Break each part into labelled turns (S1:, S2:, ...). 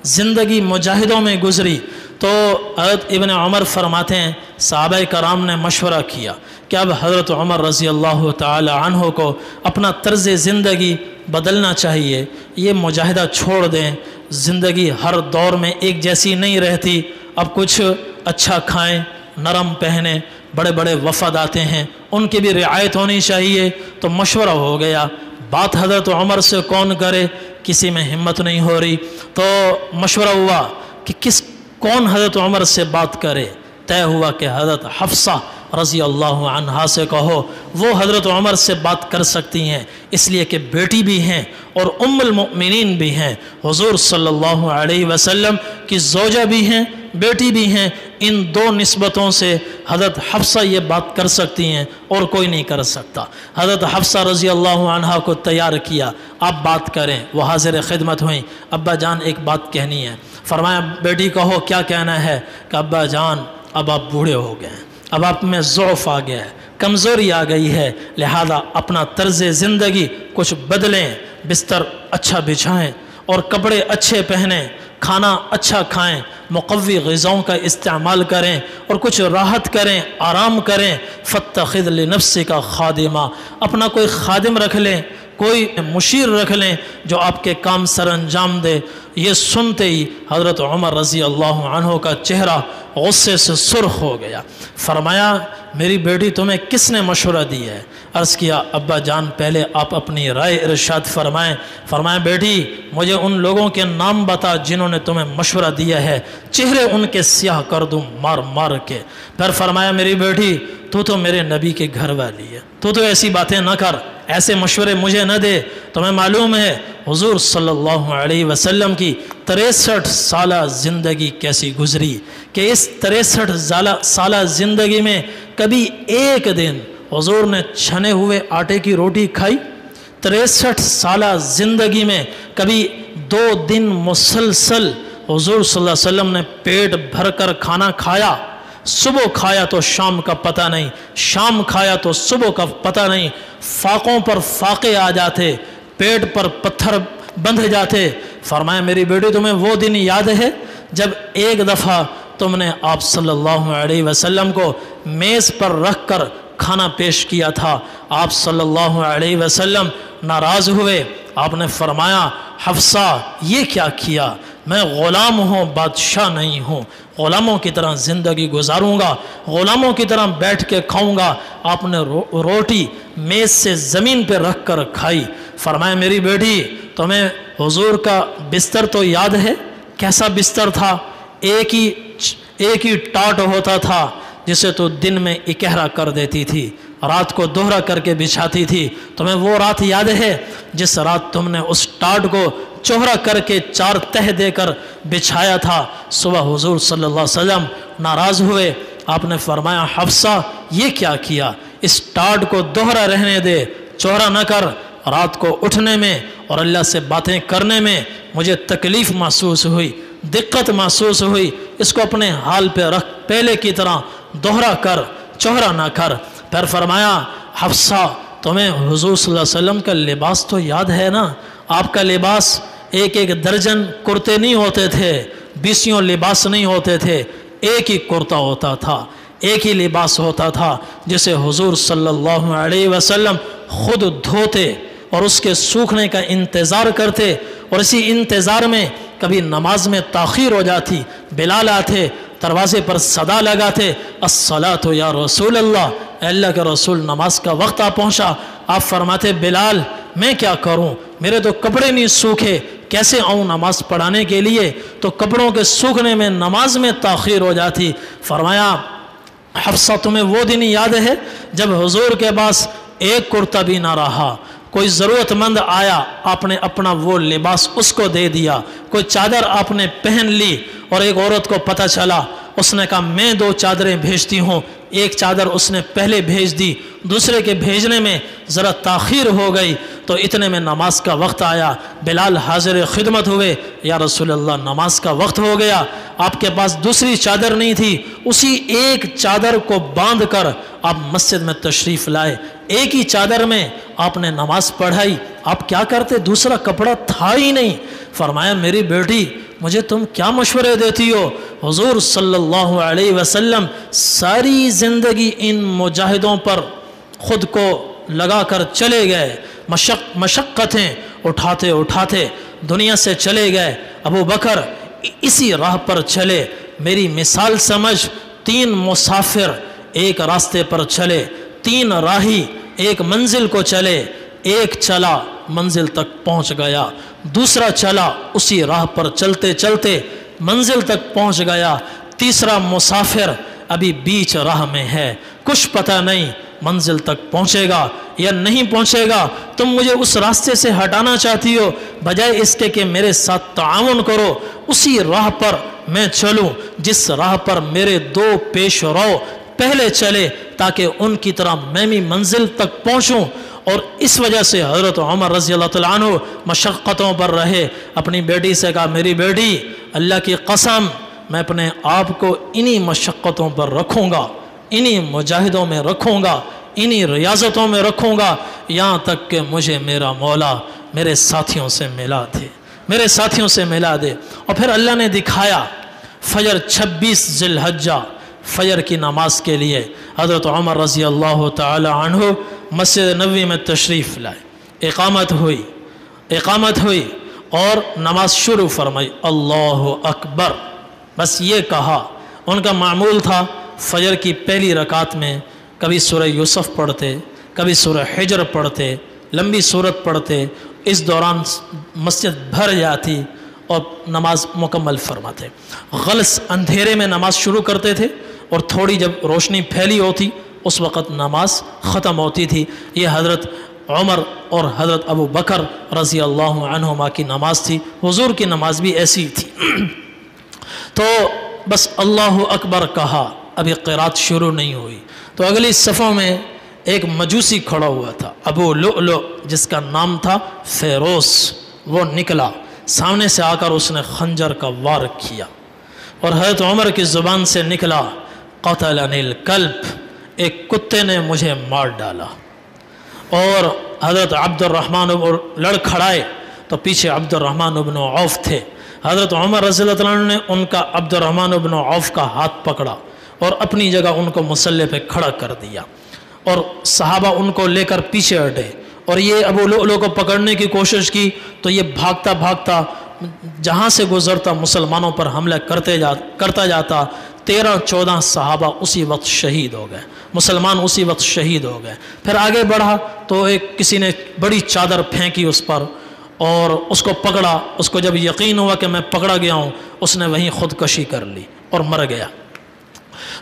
S1: ज़िंदगी मुजाहिदों में गुजरी। तो हज़रत इब्न उमर फरमाते हैं सहाबाए कराम ने मशवरा किया कि अब हज़रत उमर रज़ी अल्लाह ताला अन्हो को अपना तर्ज़ ज़िंदगी बदलना चाहिए, ये मुजाहिदा छोड़ दें। ज़िंदगी हर दौर में एक जैसी नहीं रहती, अब कुछ अच्छा खाएं, नरम पहने, बड़े बड़े वफ़द आते हैं, उनकी भी रियायत होनी चाहिए। तो मशवरा हो गया, बात हज़रत उमर से कौन करे, किसी में हिम्मत नहीं हो रही। तो मशवरा हुआ कि कौन हज़रत उमर से बात करे। तय हुआ कि हज़रत हफ्सा रज़ी अल्लाह अन्हा से कहो, वो हज़रत उमर से बात कर सकती हैं, इसलिए कि बेटी भी हैं और उम्मुल मुमिनीन भी हैं, हुज़ूर सल्लल्लाहु अलैहि वसल्लम की ज़ौजा भी हैं, बेटी भी हैं। इन दो निस्बतों से हज़रत हफ्सा ये बात कर सकती हैं और कोई नहीं कर सकता। हज़रत हफ्सा रज़ी अल्लाह अन्हा को तैयार किया, आप बात करें। वो हाज़िर खिदमत हुई, अब्बा जान एक बात कहनी है। फरमाया बेटी कहो क्या कहना है। कि अब्बा जान अब आप बूढ़े हो गए, अब आप में ज़ौफ़ आ गया है, कमज़ोरी आ गई है, लिहाजा अपना तर्ज़ ज़िंदगी कुछ बदलें, बिस्तर अच्छा बिछाएं और कपड़े अच्छे पहनें, खाना अच्छा खाएं, मुक़व्वी ग़िज़ाओं का इस्तेमाल करें और कुछ राहत करें, आराम करें। फ़त्तख़िज़ लिनफ़्सिका ख़ादिमा, अपना कोई खादिम रख लें, कोई मुशीर रख लें जो आपके काम सर अंजाम दे। ये सुनते ही हज़रत उमर रज़ी अल्लाह अन्हो का चेहरा गुस्से से सुर्ख हो गया। फरमाया मेरी बेटी तुम्हें किसने मशवरा दिया है। अर्ज़ किया अब्बा जान पहले आप अपनी राय इरशाद फरमाएं। फरमाया बेटी मुझे उन लोगों के नाम बता जिन्होंने तुम्हें मशवरा दिया है, चेहरे उनके स्याह कर दूँ मार मार के। फिर फरमाया मेरी बेटी तू तो मेरे नबी के घर वाली है, तू तो ऐसी बातें न कर, ऐसे मशवरे मुझे न दे। तुम्हें मालूम है हुज़ूर सल्लल्लाहु अलैहि वसल्लम की 63 साला ज़िंदगी कैसी गुजरी कि इस 63 साला ज़िंदगी में कभी एक दिन हुज़ूर ने छने हुए आटे की रोटी खाई। 63 साला ज़िंदगी में कभी 2 दिन मुसलसल हुज़ूर सल्लल्लाहु अलैहि वसल्लम ने पेट भर कर खाना खाया। सुबह खाया तो शाम का पता नहीं, शाम खाया तो सुबह का पता नहीं। फाकों पर फाके आ जाते, पेट पर पत्थर बंध जाते। फरमाया मेरी बेटी तुम्हें वो दिन याद है जब एक दफ़ा तुमने आप सल्लल्लाहु अलैहि वसल्लम को मेज़ पर रख कर खाना पेश किया था। आप सल्लल्लाहु अलैहि वसल्लम नाराज़ हुए, आपने फरमाया हफ्सा ये क्या किया, मैं ग़ुलाम हूँ बादशाह नहीं हूँ, ग़ुलामों की तरह ज़िंदगी गुजारूँगा, ग़ुलामों की तरह बैठ के खाऊँगा। आपने रोटी मेज़ से ज़मीन पर रख कर खाई। फरमाया मेरी बेटी तुम्हें हुज़ूर का बिस्तर तो याद है, कैसा बिस्तर था। एक ही टाट होता था जिसे तो दिन में इकहरा कर देती थी, रात को दोहरा करके बिछाती थी। तुम्हें वो रात याद है जिस रात तुमने उस टाट को चौहरा करके 4 तह देकर बिछाया था। सुबह हुज़ूर सल्लल्लाहु अलैहि वसल्लम नाराज़ हुए, आपने फरमाया हफ्सा ये क्या किया, इस टाट को दोहरा रहने दे, चौहरा न कर। रात को उठने में और अल्लाह से बातें करने में मुझे तकलीफ़ महसूस हुई, दिक्कत महसूस हुई, इसको अपने हाल पे रख, पहले की तरह दोहरा कर, चौहरा ना कर। फिर फरमाया हफ्सा तुम्हें हुज़ूर सल्लल्लाहु अलैहि वसल्लम का लिबास तो याद है ना, आपका लिबास एक एक दर्जन कुर्ते नहीं होते थे, 20 लिबास नहीं होते थे, एक ही कुर्ता होता था, एक ही लिबास होता था जिसे हुज़ूर सल्लल्लाहु अलैहि वसल्लम खुद धोते और उसके सूखने का इंतज़ार करते। और इसी इंतज़ार में कभी नमाज में ताख़ीर हो जाती, बिलाल आते, दरवाज़े पर सदा लगाते अस्सलातु या रसूल अल्लाह, अल्लाह के रसूल नमाज का वक्त आ पहुँचा। आप फरमाते बिलाल मैं क्या करूँ, मेरे तो कपड़े नहीं सूखे, कैसे आऊँ नमाज पढ़ाने के लिए। तो कपड़ों के सूखने में नमाज में ताख़ीर हो जाती। फरमाया हफ्सा तुम्हें वो दिन याद है जब हुज़ूर के पास एक कुर्ता भी ना रहा, कोई ज़रूरतमंद आया आपने अपना वो लिबास उसको दे दिया, कोई चादर आपने पहन ली और एक औरत को पता चला, उसने कहा मैं 2 चादरें भेजती हूँ, एक चादर उसने पहले भेज दी, दूसरे के भेजने में ज़रा ताख़ीर हो गई। तो इतने में नमाज का वक्त आया, बिलाल हाजिर खिदमत हुए, या रसूल अल्लाह नमाज का वक्त हो गया, आपके पास दूसरी चादर नहीं थी, उसी एक चादर को बांध कर आप मस्जिद में तशरीफ़ लाए, एक ही चादर में आपने नमाज पढ़ाई। आप क्या करते, दूसरा कपड़ा था ही नहीं। फरमाया मेरी बेटी مجھے تم کیا مشورے دیتی ہو؟ حضور صلی اللہ علیہ وسلم ساری زندگی ان مجاہدوں پر خود کو لگا کر چلے گئے، مشقتیں اٹھاتے اٹھاتے دنیا سے چلے گئے۔ ابو بکر اسی راہ پر چلے، میری مثال سمجھ، 3 مسافر ایک راستے پر چلے، 3 راہی ایک منزل کو چلے، ایک چلا منزل تک پہنچ گیا، دوسرا چلا اسی راہ پر چلتے چلتے منزل تک پہنچ گیا، تیسرا مسافر ابھی بیچ راہ میں ہے، کچھ پتہ نہیں منزل تک پہنچے گا یا نہیں پہنچے گا۔ تم مجھے اس راستے سے ہٹانا چاہتی ہو، بجائے اس کے کہ میرے ساتھ تعاون کرو، اسی راہ پر میں چلوں جس راہ پر میرے 2 پیش رو پہلے چلے، تاکہ ان کی طرح میں بھی منزل تک پہنچوں۔ اور اس وجہ سے حضرت عمر رضی اللہ تعالیٰ عنہ مشقتوں پر رہے۔ اپنی بیٹی سے کہا، میری بیٹی، اللہ کی قسم میں اپنے آپ کو انہی مشقتوں پر رکھوں گا، انہی مجاہدوں میں رکھوں گا، انہی ریاضتوں میں رکھوں گا، یہاں تک کہ مجھے میرا مولا میرے ساتھیوں سے ملا دے، میرے ساتھیوں سے ملا دے۔ اور پھر اللہ نے دکھایا، فجر 26 ذی الحجہ فجر کی نماز کے لیے حضرت عمر رضی اللہ تعالی عنہ مسجد نبوی میں تشریف لائے، اقامت ہوئی اور نماز شروع فرمائی، اللہ اکبر، بس یہ کہا۔ ان کا معمول تھا فجر کی پہلی رکعت میں کبھی سورہ یوسف پڑھتے، کبھی سورہ حجر پڑھتے، لمبی سورت پڑھتے، اس دوران مسجد بھر جاتی اور نماز مکمل فرماتے۔ غلس اندھیرے میں نماز شروع کرتے تھے اور تھوڑی جب روشنی پھیلی ہوتی اس وقت نماز ختم ہوتی تھی۔ یہ حضرت عمر اور حضرت ابو بکر رضی اللہ عنہما کی نماز تھی، حضور کی نماز بھی ایسی تھی۔ تو بس اللہ اکبر کہا، ابھی قرات شروع نہیں ہوئی، تو اگلی صفوں میں ایک مجوسی کھڑا ہوا تھا، ابو لؤلؤ، جس کا نام تھا فیروز، وہ نکلا، سامنے سے آ کر اس نے خنجر کا وار کیا، اور حضرت عمر کی زبان سے نکلا، قتلنی الکلب، ایک کتے نے مجھے مار ڈالا۔ اور حضرت عبد الرحمن لڑ کھڑائے تو پیچھے عبد الرحمن بن عوف تھے، حضرت عمر رضی اللہ عنہ نے ان کا عبد الرحمن بن عوف کا ہاتھ پکڑا اور اپنی جگہ ان کو مصلی پہ کھڑا کر دیا، اور صحابہ ان کو لے کر پیچھے ہٹے، اور یہ ابو لؤلؤ کو پکڑنے کی کوشش کی تو یہ بھاگتا بھاگتا جہاں سے گزرتا مسلمانوں پر حملہ کرتا جاتا۔ 13-14 صحابہ اسی وقت شہید ہو گئے، مسلمان اسی وقت شہید ہو گئے۔ پھر آگے بڑھا تو کسی نے بڑی چادر پھینکی اس پر اور اس کو پکڑا، اس کو جب یقین ہوا کہ میں پکڑا گیا ہوں، اس نے وہیں خودکشی کر لی اور مر گیا۔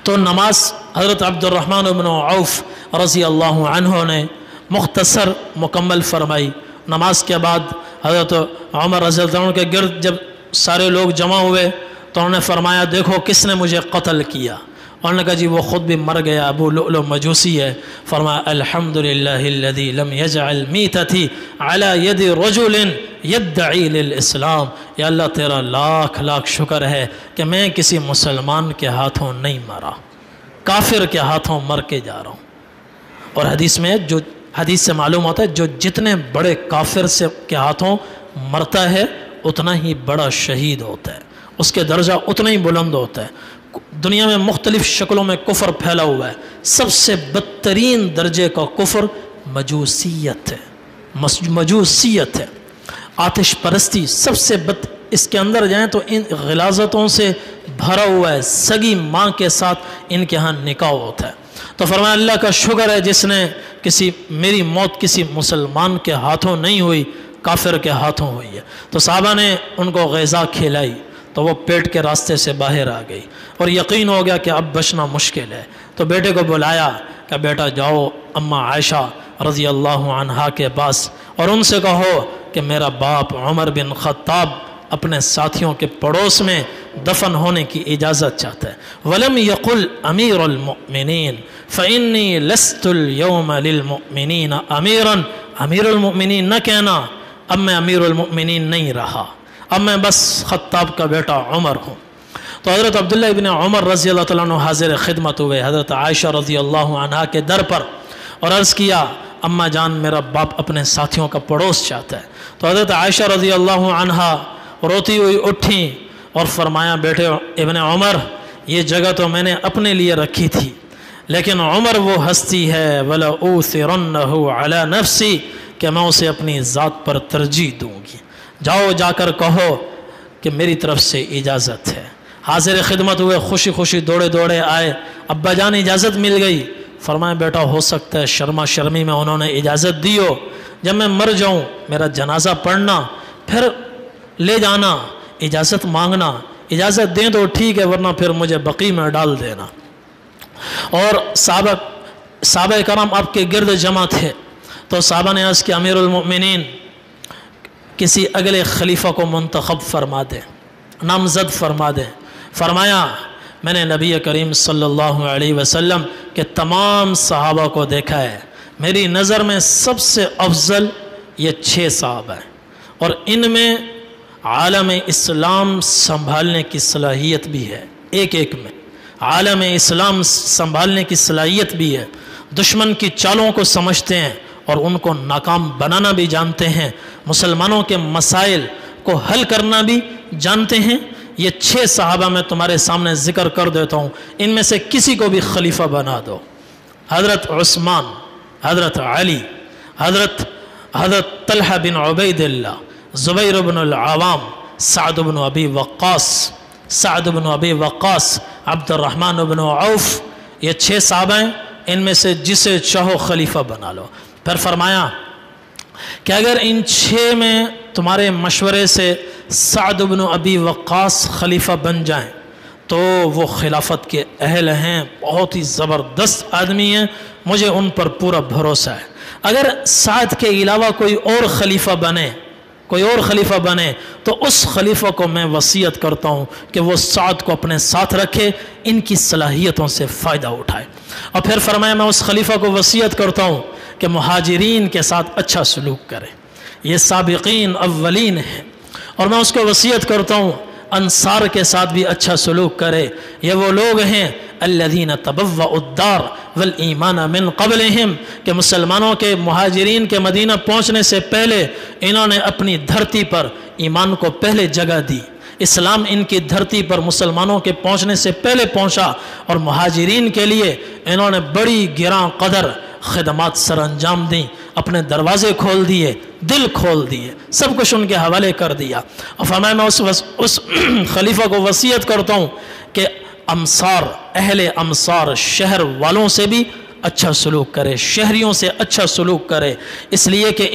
S1: تو نماز حضرت عبد الرحمن بن عوف رضی اللہ عنہ نے مختصر مکمل فرمائی۔ نماز کے بعد حضرت عمر رضی اللہ عنہ کے گرد جب سارے لوگ جمع ہوئے تو انہوں نے فرمایا، دیکھو کس نے مجھے قتل کیا؟ انہوں نے کہا جی وہ خود بھی مر گیا، ابو لؤلؤ مجوسی ہے۔ فرمایا الحمدللہ الذی لم یجعل میتتی علی ید رجل یدعی للاسلام، یا اللہ تیرا لاکھ لاکھ شکر ہے کہ میں کسی مسلمان کے ہاتھوں نہیں مرا، کافر کے ہاتھوں مر کے جا رہا ہوں۔ اور حدیث سے معلوم ہوتا ہے جو جتنے بڑے کافر کے ہاتھوں مرتا ہے اتنا ہی بڑا شہید ہوتا ہے، اس کے درجہ اتنا ہی بلند ہوتا ہے۔ دنیا میں مختلف شکلوں میں کفر پھیلا ہوا ہے، سب سے بدترین درجے کا کفر مجوسیت ہے، آتش پرستی سب سے اس کے اندر جائیں تو ان غلاظتوں سے بھرا ہوا ہے، سگی ماں کے ساتھ ان کے ہاں نکاح ہوتا ہے۔ تو فرمایا اللہ کا شکر ہے جس نے میری موت کسی مسلمان کے ہاتھوں نہیں ہوئی، کافر کے ہاتھوں ہوئی ہے۔ تو صحابہ نے ان کو غذا کھلائی تو وہ پیٹ کے راستے سے باہر آ گئی اور یقین ہو گیا کہ اب بچنا مشکل ہے۔ تو بیٹے کو بلایا کہ بیٹا جاؤ اماں عائشہ رضی اللہ عنہا کے پاس اور ان سے کہو کہ میرا باپ عمر بن خطاب اپنے ساتھیوں کے پڑوس میں دفن ہونے کی اجازت چاہتا ہے۔ وَلَمْ يَقُلْ أَمِيرُ الْمُؤْمِنِينَ فَإِنِّي لَسْتُ الْيَوْمَ لِلْمُؤْمِنِينَ أَمِيرًا، امیر المؤمنین نہ کہنا، اب میں امیر المؤمنین نہیں رہا، اب میں بس خطاب کا بیٹا عمر ہوں۔ تو حضرت عبداللہ ابن عمر رضی اللہ تعالیٰ عنہ حاضر خدمت ہوئے حضرت عائشہ رضی اللہ عنہا کے در پر اور عرض کیا، اماں جان میرا باپ اپنے ساتھیوں کا پڑوس چاہتا ہے۔ تو حضرت عائشہ رضی اللہ عنہا روتی ہوئی اٹھیں اور فرمایا بیٹے ابن عمر یہ جگہ تو میں نے اپنے لیے رکھی تھی، لیکن عمر وہ ہستی ہے وَلَأُوثِرَنَّهُ عَلَى نَفْسِي کہ میں اسے اپنی ذات پر ترجیح دوں گی، جاؤ جا کر کہو کہ میری طرف سے اجازت ہے۔ حاضر خدمت ہوئے، خوشی خوشی دوڑے دوڑے آئے، ابا جان اجازت مل گئی۔ فرمایا بیٹا ہو سکتا ہے شرما شرمی میں انہوں نے اجازت دی ہو، جب میں مر جاؤں میرا جنازہ پڑھنا پھر لے جانا، اجازت مانگنا، اجازت دیں تو ٹھیک ہے ورنہ پھر مجھے بقی میں ڈال دینا۔ اور صحابہ کرام آپ کے گرد جمع تھے، تو صحابہ نے عرض کیا امیر المؤمنین کسی اگلے خلیفہ کو منتخب فرما دیں، نامزد فرما دیں۔ فرمایا میں نے نبی کریم صلی اللہ علیہ وسلم کے تمام صحابہ کو دیکھا ہے، میری نظر میں سب سے افضل یہ 6 صحابہ ہیں، اور ان میں عالم اسلام سنبھالنے کی صلاحیت بھی ہے، ایک ایک میں عالم اسلام سنبھالنے کی صلاحیت بھی ہے، دشمن کی چالوں کو سمجھتے ہیں اور ان کو ناکام بنانا بھی جانتے ہیں، مسلمانوں کے مسائل کو حل کرنا بھی جانتے ہیں۔ یہ 6 صحابہ میں تمہارے سامنے ذکر کر دیتا ہوں، ان میں سے کسی کو بھی خلیفہ بنا دو۔ حضرت عثمان، حضرت علی، حضرت طلحہ بن عبید اللہ، زبیر بن العوام، سعد بن ابی وقاص، عبد الرحمن بن عوف، یہ 6 صحابہ ہیں، ان میں سے جسے چاہو خلیفہ بنا لو۔ پھر فرمایا کہ اگر ان 6 میں تمہارے مشورے سے سعد بن ابی وقاص خلیفہ بن جائیں تو وہ خلافت کے اہل ہیں، بہت ہی زبردست آدمی ہیں، مجھے ان پر پورا بھروسہ ہے۔ اگر سعد کے علاوہ کوئی اور خلیفہ بنے تو اس خلیفہ کو میں وصیت کرتا ہوں کہ وہ سعد کو اپنے ساتھ رکھے، ان کی صلاحیتوں سے فائدہ اٹھائے۔ اور پھر فرمایا میں اس خلیفہ کو وصیت کرتا ہوں کہ مہاجرین کے ساتھ اچھا سلوک کرے، یہ سابقین اولین ہیں۔ اور میں اس کو وصیت کرتا ہوں انصار کے ساتھ بھی اچھا سلوک کرے، یہ وہ لوگ ہیں الذین تبوأوا الدار والایمان من قبلہم کہ مسلمانوں کے مہاجرین کے مدینہ پہنچنے سے پہلے انہوں نے اپنی دھرتی پر ایمان کو پہلے جگہ دی، اسلام ان کی دھرتی پر مسلمانوں کے پہنچنے سے پہلے پہنچا، اور مہاجرین کے لیے انہوں نے بڑی گراں قدر خدمات سر انجام دیں، اپنے دروازے کھول دیے، دل کھول دیے، سب کچھ ان کے حوالے کر دیا۔ اور فرمایا میں اس خلیفہ کو وصیت کرتا ہوں کہ اہل امصار شہر والوں سے بھی اچھا سلوک کرے، شہریوں سے اچھا سلوک کرے، اس لیے کہ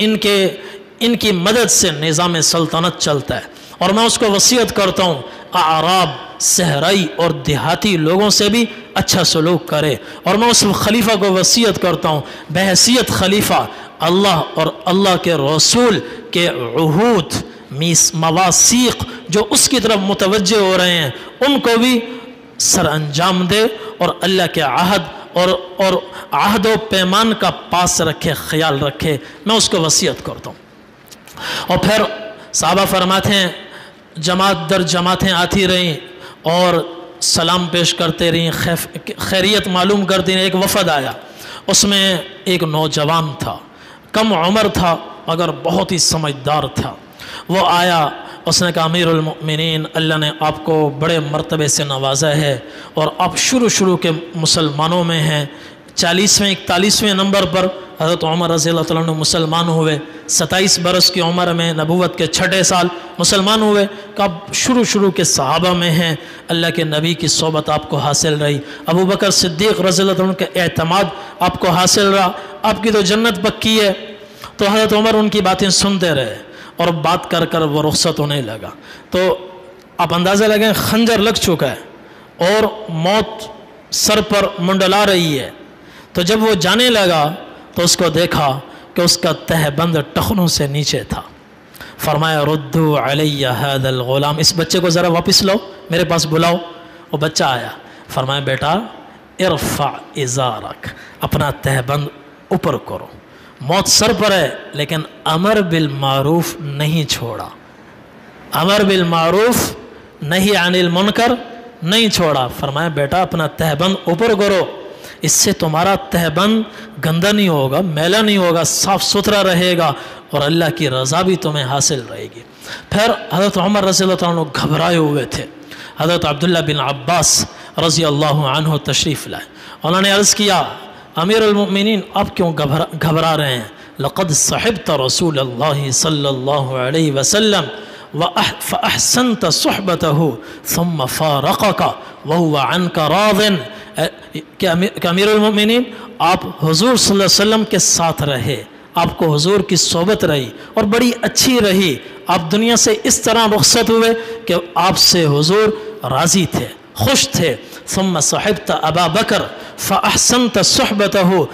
S1: ان کی مدد سے نظام سلطنت چلتا ہے۔ اور میں اس کو وصیت کرتا ہوں اعراب، صحرائی اور دیہاتی لوگوں سے بھی اچھا سلوک کرے۔ اور میں اس خلیفہ کو وصیت کرتا ہوں بحیثیت خلیفہ اللہ اور اللہ کے رسول کے عہود، مواثیق جو اس کی طرف متوجہ ہو رہے ہیں ان کو بھی سر انجام دے، اور اللہ کے عہد و پیمان کا پاس رکھے، خیال رکھے، میں اس کو وصیت کرتا ہوں۔ اور پھر صحابہ فرماتے ہیں جماعت در جماعتیں آتی رہیں اور سلام پیش کرتے رہیں، خیریت معلوم کرتے رہیں۔ ایک وفد آیا، اس میں ایک نوجوان تھا، کم عمر تھا مگر بہت ہی سمجھدار تھا۔ وہ آیا، اس نے کہا امیر المؤمنین اللہ نے آپ کو بڑے مرتبے سے نوازا ہے اور آپ شروع کے مسلمانوں میں ہیں، 40ویں 41ویں نمبر پر حضرت عمر رضی اللہ تعالیٰ عنہ مسلمان ہوئے، 27 برس کی عمر میں نبوت کے 6 سال مسلمان ہوئے، کہ آپ شروع کے صحابہ میں ہیں، اللہ کے نبی کی صحبت آپ کو حاصل رہی، ابو بکر صدیق رضی اللہ عنہ کا اعتماد آپ کو حاصل رہا، آپ کی تو جنت پکی ہے۔ تو حضرت عمر ان کی باتیں سنتے رہے اور بات کر وہ رخصت ہونے لگا۔ تو آپ اندازہ لگیں خنجر لگ چکا ہے اور موت سر پر منڈلا رہی ہے۔ تو جب وہ جانے لگا تو اس کو دیکھا کہ اس کا تہ بند ٹخنوں سے نیچے تھا۔ فرمایا ردو علی هذا الغلام، اس بچے کو ذرا واپس لاؤ، میرے پاس بلاؤ۔ وہ بچہ آیا، فرمایا بیٹا ارفع ازارک، اپنا تہ بند اوپر کرو، موت سر پر ہے لیکن امر بالمعروف نہیں چھوڑا، امر بالمعروف نہی عن المنکر نہیں چھوڑا۔ فرمایا بیٹا اپنا تہ بند اوپر کرو، इससे तुम्हारा तहबंद गंदा नहीं होगा, मैला नहीं होगा, साफ़ सुथरा रहेगा और अल्लाह की रज़ा भी तुम्हें हासिल रहेगी। फिर हज़रत उमर रज़ियल्लाहु अन्हु घबराए हुए थे। हज़रत अब्दुल्ला बिन अब्बास रज़ियल्लाहु अन्हु तशरीफ़ लाए। उन्होंने अर्ज़ किया, अमीरुल मोमिनीन आप क्यों घबरा रहे हैं? लक़द सहिब्त रसूलल्लाहि सल्लल्लाहु अलैहि वसल्लम फ़अहसनत सुहबतहु सुम्मा फ़ारक़का वहुवा अन्का राज़िन। कि अमीरुल मोमिनीन आप हुज़ूर सल्लल्लाहु अलैहि वसल्लम के साथ रहे, आपको हुज़ूर की सोबत रही और बड़ी अच्छी रही। आप दुनिया से इस तरह रुखसत हुए कि आपसे हुज़ूर राज़ी थे, खुश थे। सुम्मा सहिब्त अबा बकर फ़अहसनत सुहबतहु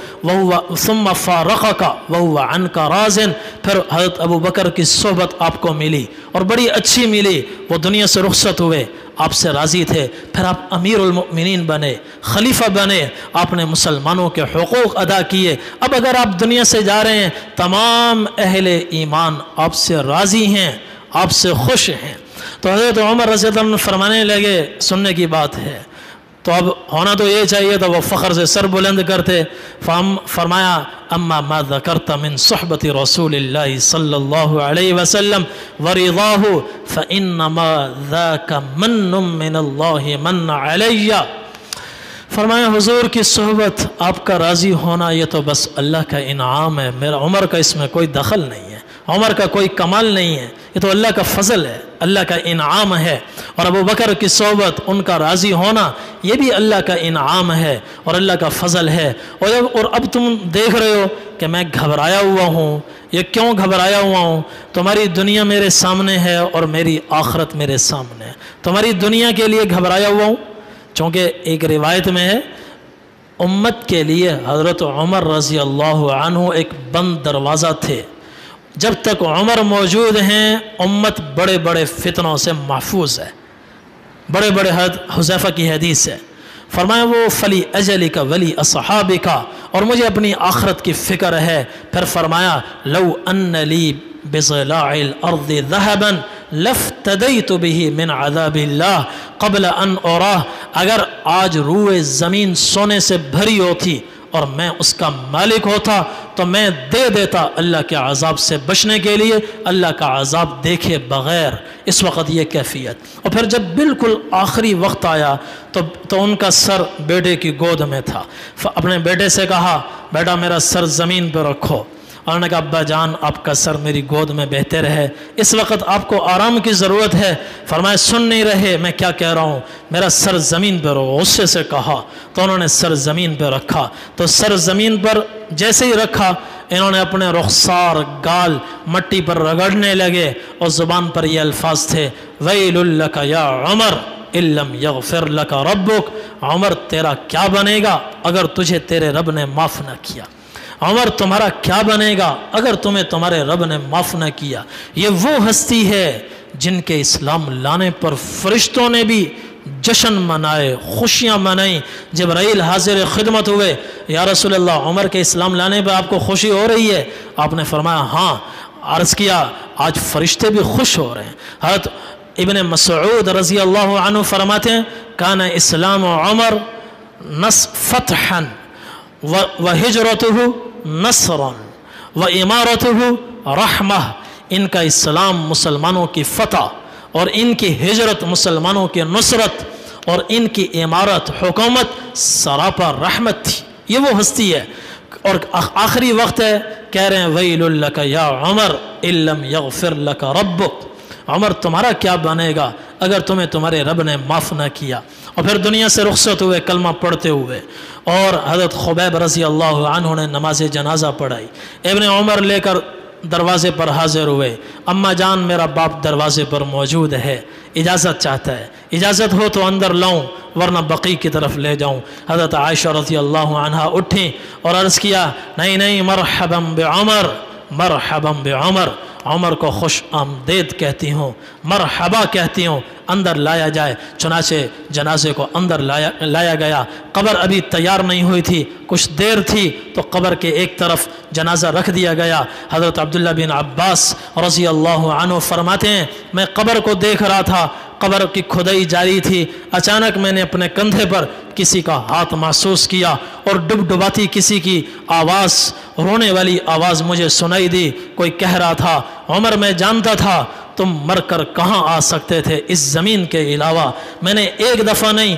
S1: सुम्मा फ़ारक़का वहुवा अन्का राज़िन। फिर हज़रत अबू बकर की सोबत आपको मिली और बड़ी अच्छी मिली, वो दुनिया से रुखसत हुए, आपसे राज़ी थे। फिर आप अमीरुल मोमिनीन बने, खलीफा बने, आपने मुसलमानों के हुकूक अदा किए। अब अगर आप दुनिया से जा रहे हैं, तमाम अहले ईमान आपसे राज़ी हैं, आपसे खुश हैं। तो हज़रत उमर रज़ियल्लाहु अन्हु फरमाने लगे, सुनने की बात है तो अब होना तो ये चाहिए था, वो फ़ख्र से सर बुलंद करते। फरमाया, अम्मा मा ज़करता मिन सुहबति रसूलिल्लाहि सल्लल्लाहु अलैहि वसल्लम व रिज़ाहु फ़इन्नमा ज़ाका मन्नुम मिनल्लाहि मन्न अलैया। फरमाया, हुज़ूर की सोहबत, आपका राज़ी होना, ये तो बस अल्लाह का इनाम है, मेरा उमर का इसमें कोई दखल नहीं है, उमर का कोई कमाल नहीं है, ये तो अल्लाह का फ़ज़ल है, अल्लाह का इनाम है। और अबू बकर की सोबत, उनका राज़ी होना, ये भी अल्लाह का इनाम है और अल्लाह का फ़ज़ल है। और अब तुम देख रहे हो कि मैं घबराया हुआ हूँ, ये क्यों घबराया हुआ हूँ? तुम्हारी दुनिया मेरे सामने है और मेरी आखिरत मेरे सामने है। तुम्हारी दुनिया के लिए घबराया हुआ हूँ, चूँकि एक रिवायत में है, उम्मत के लिए हज़रत उमर रज़ी अल्लाह अन्हु एक बंद दरवाज़ा थे। जब तक उमर मौजूद हैं, उम्मत बड़े बड़े फितनों से महफूज है। बड़े बड़े हुज़ैफ़ा की हदीस है, फरमाया वो फली अजली का वली असहाबी का, और मुझे अपनी आखरत की फ़िक्र है। फिर फरमाया, लव अन्न ली बिज़लाइल अर्ज़ि ज़हबन लफ़्तदैतु बिही मिन अज़ाबिल्लाह क़ब्ल अन उराह। अगर आज रूए ज़मीन सोने से भरी होती और मैं उसका मालिक होता तो मैं दे देता अल्लाह के अज़ाब से बचने के लिए, अल्लाह का अज़ाब देखे बग़ैर। इस वक्त ये कैफियत। और फिर जब बिल्कुल आखिरी वक्त आया तो उनका सर बेटे की गोद में था। अपने बेटे से कहा, बेटा मेरा सर ज़मीन पर रखो। और उन्होंने कहा, अब्बा जान आपका सर मेरी गोद में बेहतर है, इस वक्त आपको आराम की ज़रूरत है। फरमाया, सुन नहीं रहे मैं क्या कह रहा हूँ, मेरा सर ज़मीन पर हो। गुस्से से कहा तो उन्होंने सर ज़मीन पर रखा। तो सर ज़मीन पर जैसे ही रखा, इन्होंने अपने रुखसार गाल मट्टी पर रगड़ने लगे और ज़ुबान पर ये अल्फाज थे, वैलुल लका या उमर इल्लम यग़फ़िर लका रब्बुक। उमर तेरा क्या बनेगा अगर तुझे तेरे रब ने माफ़ न किया। उमर तुम्हारा क्या बनेगा अगर तुम्हें तुम्हारे रब ने माफ़ न किया। ये वो हस्ती है जिनके इस्लाम लाने पर फरिश्तों ने भी जश्न मनाए, खुशियाँ मनाई। जिब्राइल हाजिर खिदमत हुए, या रसूल अल्लाह उमर के इस्लाम लाने पर आपको खुशी हो रही है? आपने फरमाया हाँ। अर्ज़ किया, आज फरिश्ते भी खुश हो रहे हैं। हज़रत इब्न मसऊद रज़ी अल्लाह अन्हु फरमाते हैं, काना इस्लाम उमर नस फतहन व हिजरतुहु नसरन व इमारतुहु रहमह। इनका इस्लाम मुसलमानों की फ़तह और इनकी हिजरत मुसलमानों की नुसरत और इनकी इमारत हुकूमत सरापा रहमत थी। ये वो हस्ती है। और आखिरी वक्त है, कह रहे हैं वैलुल लका या उमर इल्लम यग़फ़िर लका रब्बुक। उमर तुम्हारा क्या बनेगा अगर तुम्हें तुम्हारे रब ने माफ़ न किया। और फिर दुनिया से रुखसत हुए कलमा पढ़ते हुए। और हज़रत खुबैब रज़ी अल्लाह अन्हु ने नमाज जनाजा पढ़ाई। इब्न उमर लेकर दरवाज़े पर हाजिर हुए। अम्मा जान मेरा बाप दरवाज़े पर मौजूद है, इजाज़त चाहता है, इजाज़त हो तो अंदर लाऊं वरना बक़ी की तरफ ले जाऊं। हज़रत आयशा रज़ी अल्लाह अन्हा उठी और अर्ज़ किया, नहीं नहीं, मरहबम बि उमर, मरहबम बि उमर। उमर को खुश आमदेद कहती हूँ, मरहबा कहती हूँ, अंदर लाया जाए। चुनाचे जनाजे को अंदर लाया गया। कब्र अभी तैयार नहीं हुई थी, कुछ देर थी तो कब्र के एक तरफ जनाजा रख दिया गया। हज़रत अब्दुल्ला बिन अब्बास रज़ी अल्लाह अन्हु फरमाते हैं, मैं कब्र को देख रहा था, कब्र की खुदाई जारी थी। अचानक मैंने अपने कंधे पर किसी का हाथ महसूस किया और डुबडुबाती किसी की आवाज़, रोने वाली आवाज़ मुझे सुनाई दी। कोई कह रहा था, उमर मैं जानता था तुम मरकर कहाँ आ सकते थे इस ज़मीन के अलावा। मैंने एक दफ़ा नहीं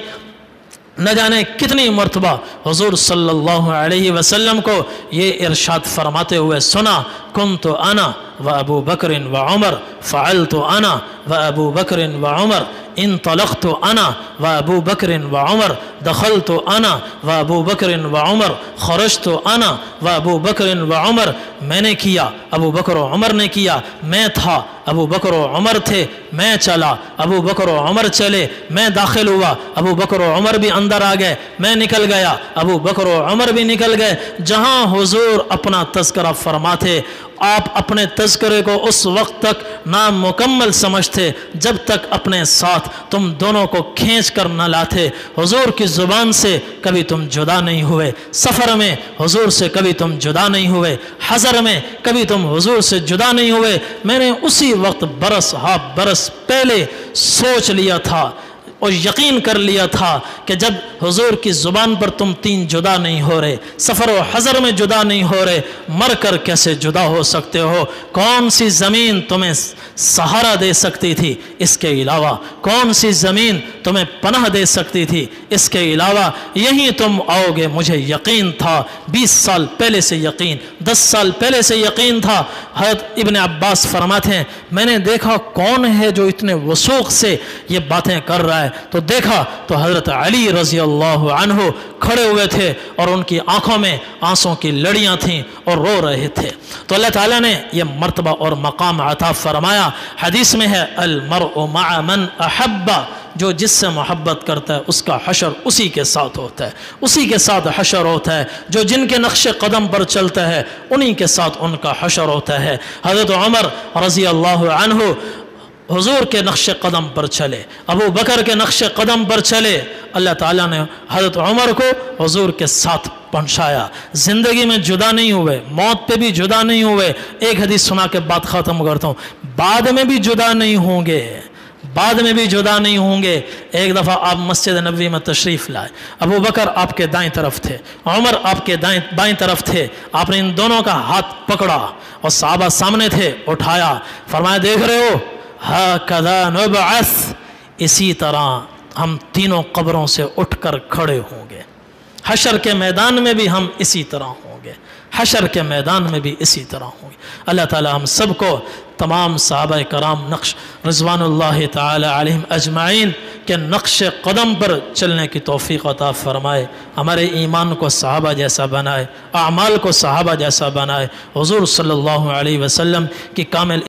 S1: न जाने कितनी मरतबा हुज़ूर सल्लल्लाहु अलैहि वसल्लम को ये इरशाद फरमाते हुए सुना, कुन्तु अना व अबू बकर व उमर फ़अल्तु अना व अबू बकर व उमर इंतलक़्तु अना व अबू बकर व उमर दखलतु अना व अबू बकर व उमर खरजतु अना व अबू बकर व उमर। मैंने किया, अबू बकर व उमर ने किया। मैं था, अबू बकर व उमर थे। मैं चला, अबू बकर व उमर चले। मैं दाखिल हुआ, अबू बकर व उमर भी अंदर आ गए। मैं निकल गया, अबू बकर व उमर भी निकल गए। जहाँ हुजूर अपना तज़किरा फरमाते, आप अपने तज़किरे को उस वक्त तक नामुकम्मल समझते जब तक अपने साथ तुम दोनों को खींच कर न लाते। हुजूर की ज़ुबान से कभी तुम जुदा नहीं हुए, सफ़र में हुजूर से कभी तुम जुदा नहीं हुए, हज़र में कभी तुम हुजूर से जुदा नहीं हुए। मैंने उसी वक्त बरस हा बरस पहले सोच लिया था और यकीन कर लिया था कि जब हुजूर की ज़ुबान पर तुम तीन जुदा नहीं हो रहे, सफ़र व हज़र में जुदा नहीं हो रहे, मर कर कैसे जुदा हो सकते हो? कौन सी ज़मीन तुम्हें सहारा दे सकती थी इसके अलावा? कौन सी ज़मीन तुम्हें पनाह दे सकती थी इसके अलावा? यहीं तुम आओगे मुझे यकीन था। 20 साल पहले से यकीन, 10 साल पहले से यकीन था। हज़रत इब्न अब्बास फरमाते हैं, मैंने देखा कौन है जो इतने वसूख से ये बातें कर रहा है, तो देखा तो हज़रत अली रज़ी अल्लाह अन्हु खड़े हुए थे और उनकी आंखों में आंसुओं की लड़ियां थीं और रो रहे थे। तो अल्लाह ताला ने यह मर्तबा और मकाम अता फरमाया। हदीस में है, अल मरउ मअ मन अहब्बा, जो जिससे मोहब्बत करता है उसका हशर उसी के साथ होता है, उसी के साथ हशर होता है। जो जिनके नक्शे कदम पर चलता है उन्हीं के साथ उनका हशर होता है। हज़रत उमर रज़ी अल्लाह अन्हु हुजूर के नक्शे कदम पर चले, अबू बकर के नक्शे कदम पर चले। अल्लाह ताला ने हज़रत उमर को हुजूर के साथ पहुँचाया। ज़िंदगी में जुदा नहीं हुए, मौत पे भी जुदा नहीं हुए। एक हदीस सुना के बात ख़त्म करता हूँ, बाद में भी जुदा नहीं होंगे, बाद में भी जुदा नहीं होंगे। एक दफ़ा आप मस्जिद नबवी में तशरीफ़ लाए, अबू बकर आपके दाएं तरफ थे, उमर आपके बाएं तरफ थे। आपने इन दोनों का हाथ पकड़ा और सहाबा सामने थे, उठाया, फरमाया देख रहे हो, हकज़ा नुबअस, इसी तरह हम तीनों कब्रों से उठकर खड़े होंगे। हशर के मैदान में भी हम इसी तरह होंगे, हशर के मैदान में भी इसी तरह होंगे। अल्लाह ताला हम सबको, तमाम सहाबा कराम नक्श रिज़वानुल्लाहि ताला अलैहिम अजमाइन के नक्श कदम पर चलने की तौफ़ीक़ अता फ़रमाए। हमारे ईमान को सहाबा जैसा बनाए, आमाल को सहाबा जैसा बनाए। हुज़ूर सल्लल्लाहु अलैहि वसल्लम की कामिल